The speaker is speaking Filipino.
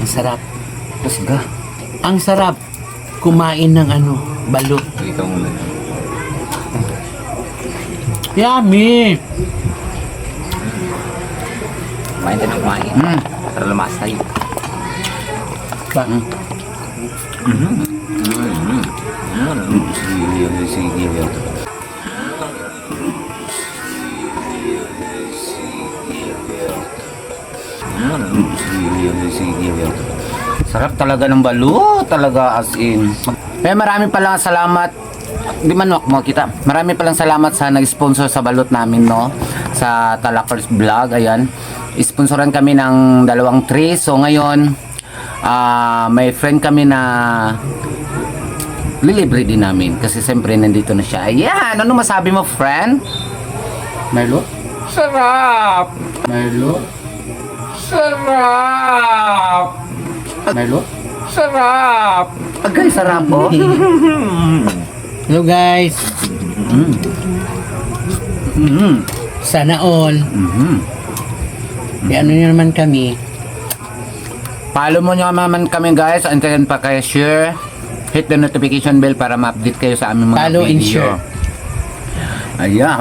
Ang sarap. Pusga. Ang sarap kumain ng balot. Ikaw muna. Yummy! Kumain tayo ng kumain. Para lumas tayo. Ba? Sige. Sarap talaga ng balut, talaga as in. Kaya marami palang salamat. Di man mo kita. Marami palang salamat sa nag-sponsor sa balut namin, no? Sa Talakers Vlog, ayan. Sponsoran kami ng 2 trees. So ngayon, may friend kami na lilibre din namin kasi siyempre nandito na siya. Ayan, ano masabi mo, friend? Merlo? Sarap! Merlo? Sarap! Merlo? Sarap! Agay, sarap po. Hello guys. Sana all. Ano nyo naman kami. Follow mo nyo naman kami guys. Antayin pa kayo share. Hit the notification bell para ma-update kayo sa aming mga Follow and video. share. Ayan.